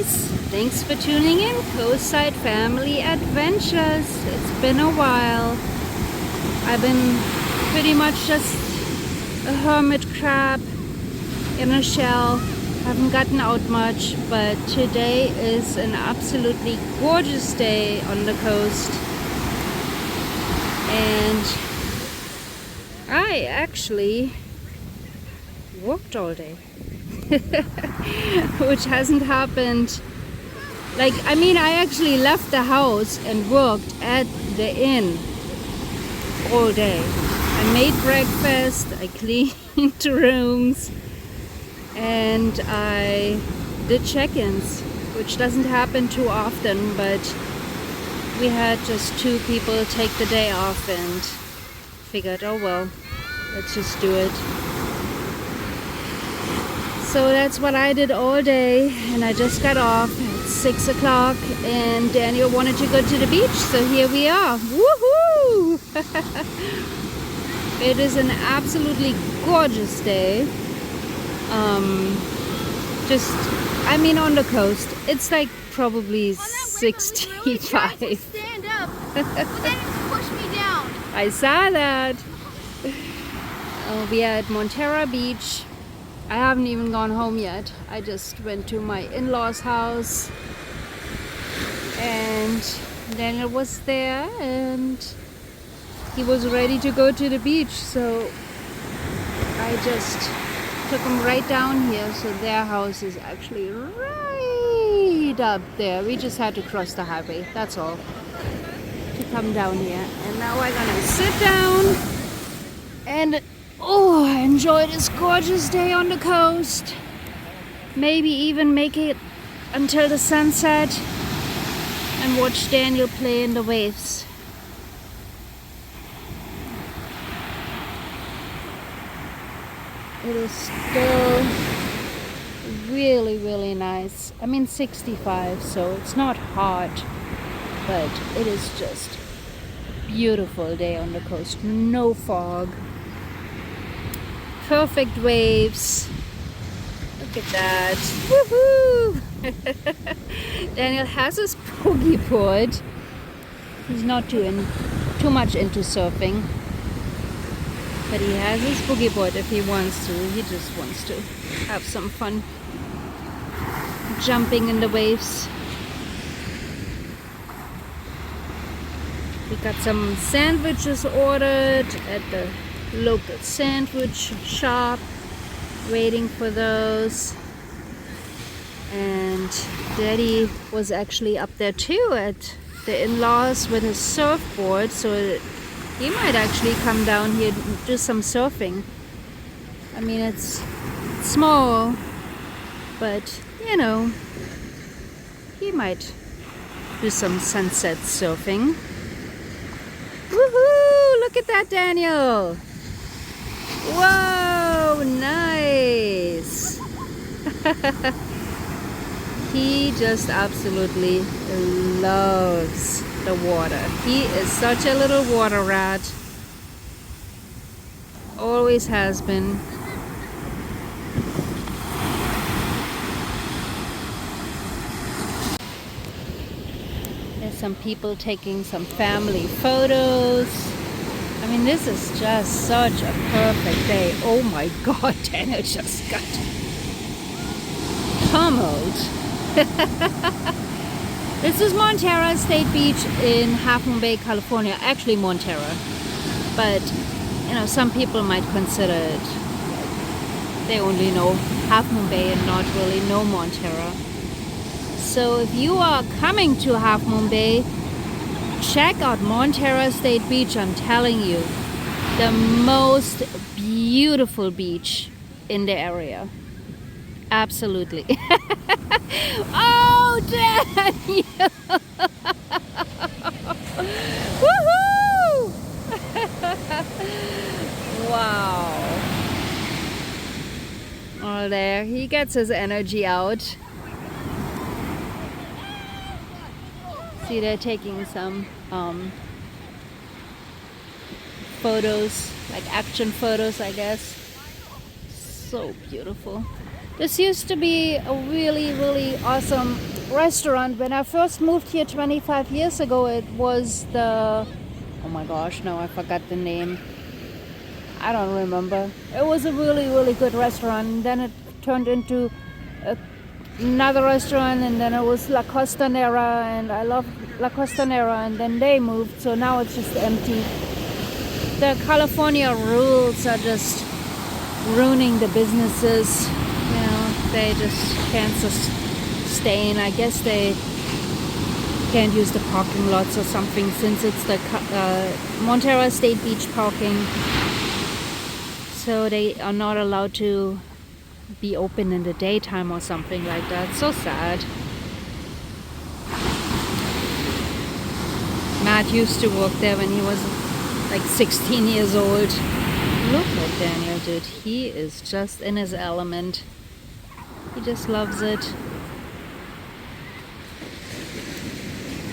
guys, thanks for tuning in Coastside Family Adventures. It's been a while. I've been pretty much just a hermit crab in a shell. Haven't gotten out much, but today is an absolutely gorgeous day on the coast. And I actually worked all day. Which hasn't happened. I actually left the house and worked at the inn all day. I made breakfast, I cleaned rooms, and I did check-ins, which doesn't happen too often, but we had just 2 people take the day off and figured, oh well, let's just do it. So that's what I did all day, and I just got off at 6 o'clock, and Daniel wanted to go to the beach, so here we are. Woohoo! It is an absolutely gorgeous day. On the coast, it's like probably 65. Really tried to stand up, but then it pushed me down. I saw that. We are at Montara Beach. I haven't even gone home yet. I just went to my in-laws' house, and Daniel was there and he was ready to go to the beach, so I just took him right down here. So their house is actually right up there. We just had to cross the highway, that's all, to come down here. And now we're gonna sit down and enjoy this gorgeous day on the coast. Maybe even make it until the sunset and watch Daniel play in the waves. It is still really, really nice. 65, so it's not hot, but it is just a beautiful day on the coast. No fog. Perfect waves. Look at that. Woohoo! Daniel has his boogie board. He's not too much into surfing, but he has his boogie board if he wants to. He just wants to have some fun jumping in the waves. We got some sandwiches ordered at the local sandwich shop, waiting for those. And Daddy was actually up there too at the in-laws with his surfboard, so he might actually come down here and do some surfing. It's small, but he might do some sunset surfing. Woohoo! Look at that, Daniel! Whoa, nice! He just absolutely loves the water. He is such a little water rat. Always has been. There's some people taking some family photos. This is just such a perfect day. Oh my God, Daniel just got pummeled. This is Montara State Beach in Half Moon Bay, California. Actually Montara, but some people might consider it, they only know Half Moon Bay and not really know Montara. So if you are coming to Half Moon Bay, check out Montara State Beach. I'm telling you, the most beautiful beach in the area. Absolutely. Oh, Daniel! Woohoo! Wow. Oh, there. He gets his energy out. See, they're taking some photos, like action photos, I guess. So beautiful. This used to be a really, really awesome restaurant. When I first moved here 25 years ago, it was the, oh my gosh, no, I forgot the name. I don't remember. It was a really, really good restaurant. And then it turned into another restaurant, and then it was La Costanera, and I love La Costanera, and then they moved, so now it's just empty. The California rules are just ruining the businesses. You know, they just can't sustain. I guess they can't use the parking lots or something, since it's the Montara State Beach parking. So they are not allowed to be open in the daytime or something like that. So sad. Matt used to work there when he was like 16 years old. Look at Daniel, dude. He is just in his element. He just loves it.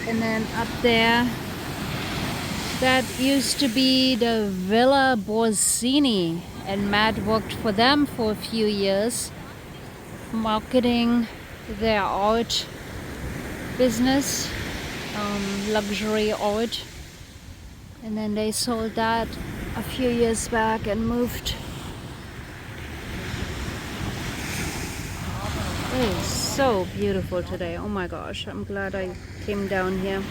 And then up there, that used to be the Villa Borsini, and Matt worked for them for a few years, marketing their art business, luxury art. And then they sold that a few years back and moved. It is so beautiful today. Oh my gosh, I'm glad I came down here.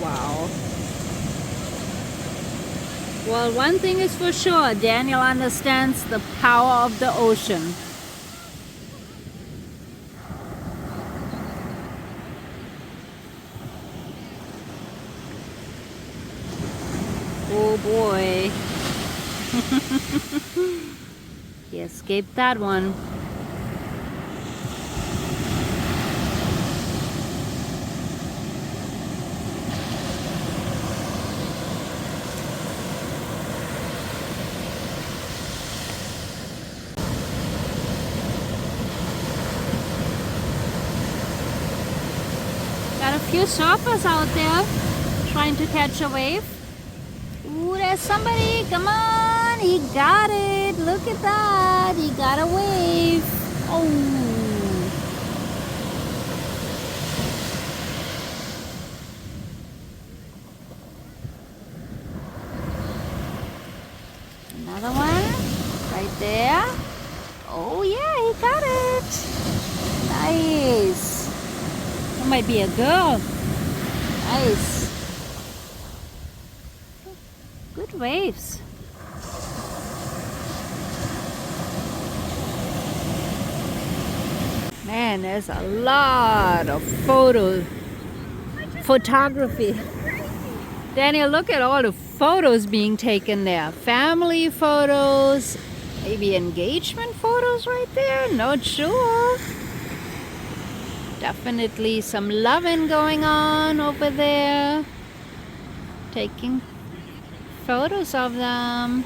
Wow. Well, one thing is for sure, Daniel understands the power of the ocean. Oh boy. He escaped that one. Got a few surfers out there trying to catch a wave. Ooh, there's somebody. Come on, he got it. Look at that. He got a wave. Oh. Another one right there. Oh yeah, he got it. Nice. That might be a girl. Nice. Good waves. Man, there's a lot of photography. Daniel, look at all the photos being taken there. Family photos, maybe engagement photos right there. Not sure. Definitely some loving going on over there. Taking photos of them.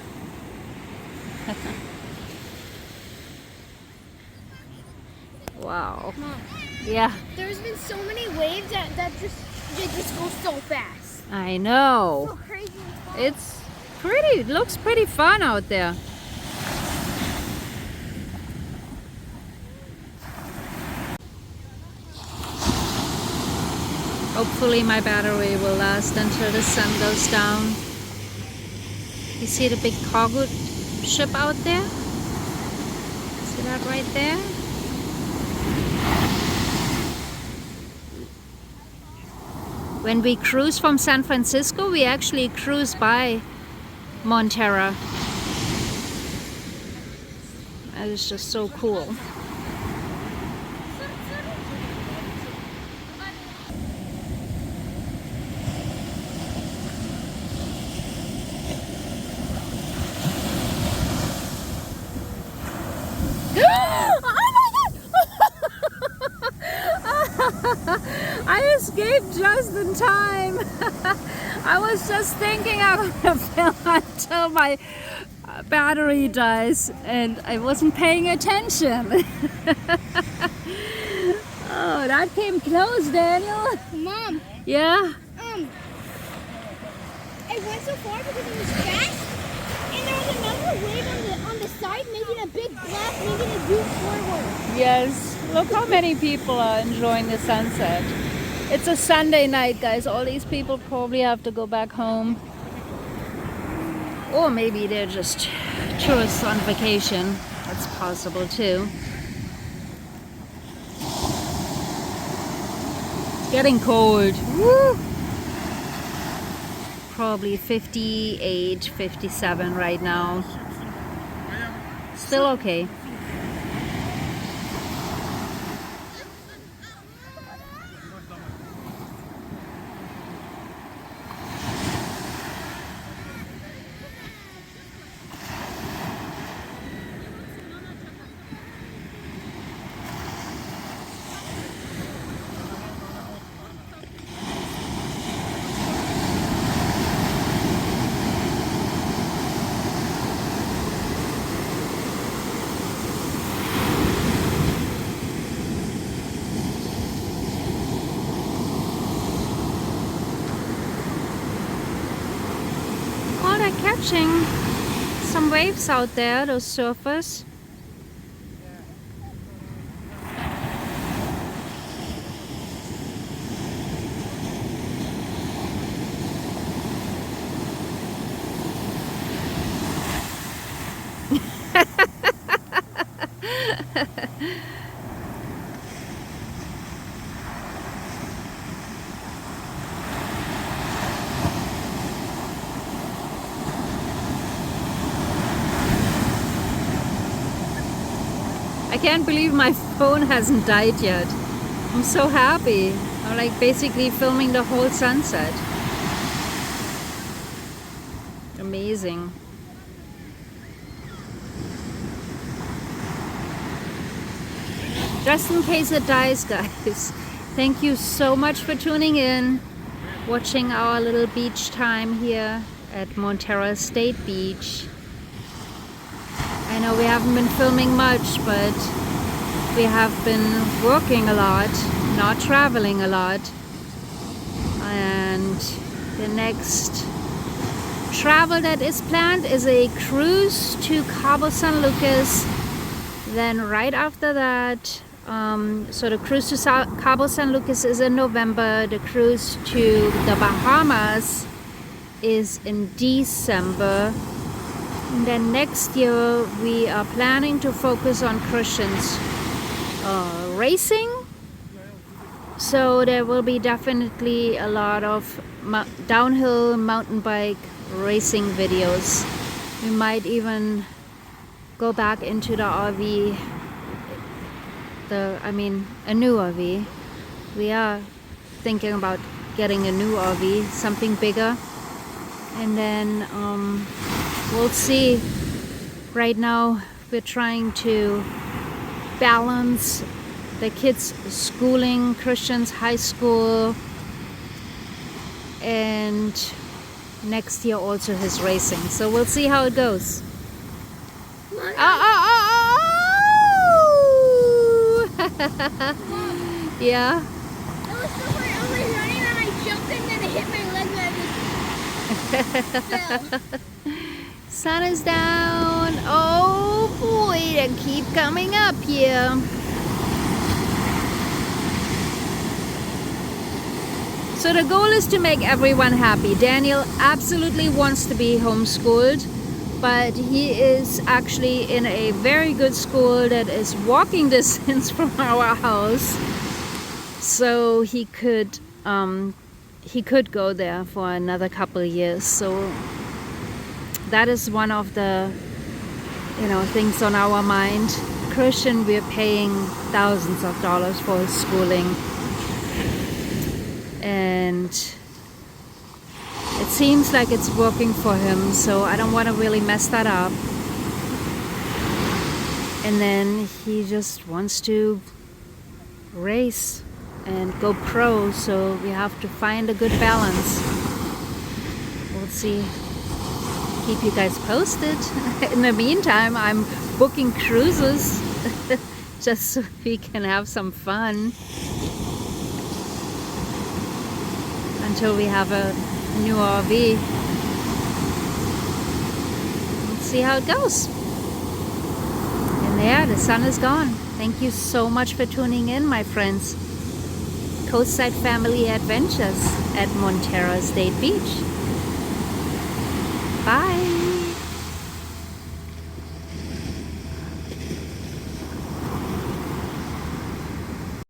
Wow. Mom, yeah, there's been so many waves that they just go so fast. I know. So crazy. It's pretty, it looks pretty fun out there. Hopefully my battery will last until the sun goes down. You see the big cargo ship out there? See that right there? When we cruise from San Francisco, we actually cruise by Montara. That is just so cool. I escaped just in time. I was just thinking I'm gonna film until my battery dies, and I wasn't paying attention. Oh that came close, Daniel. Mom, Yeah. it went so far because it was fast, and there was another wave on the side making a big blast, making it move forward. Yes. Look how many people are enjoying the sunset. It's a Sunday night, guys. All these people probably have to go back home. Or maybe they're just tourists on vacation. That's possible too. Getting cold. Woo! Probably 58, 57 right now. Still okay. Oh, they're catching some waves out there, those surfers. I can't believe my phone hasn't died yet. I'm so happy. I'm like basically filming the whole sunset. Amazing. Just in case it dies, guys, thank you so much for tuning in, watching our little beach time here at Montara State Beach. I know we haven't been filming much, but we have been working a lot, not traveling a lot. And the next travel that is planned is a cruise to Cabo San Lucas. Then right after that, so the cruise to Cabo San Lucas is in November. The cruise to the Bahamas is in December. And then next year we are planning to focus on Christians racing. So there will be definitely a lot of downhill mountain bike racing videos. We might even go back into the RV, a new RV. We are thinking about getting a new RV, something bigger. And then we'll see. Right now we're trying to balance the kids' schooling, Christian's high school, and next year also his racing. So we'll see how it goes. Yeah. It was so funny. I was like running and I jumped and then it hit my leg and I just fell. Sun is down. Oh boy, they keep coming up here. So the goal is to make everyone happy. Daniel absolutely wants to be homeschooled, but he is actually in a very good school that is walking distance from our house. So he could go there for another couple of years. So that is one of the things on our mind. Christian, we're paying thousands of dollars for his schooling, and it seems like it's working for him, so I don't want to really mess that up. And then he just wants to race and go pro, so we have to find a good balance. We'll see. Keep you guys posted. In the meantime, I'm booking cruises just so we can have some fun. until we have a new RV. Let's see how it goes. And there, the sun is gone. Thank you so much for tuning in, my friends. Coastside Family Adventures at Montara State Beach. Bye.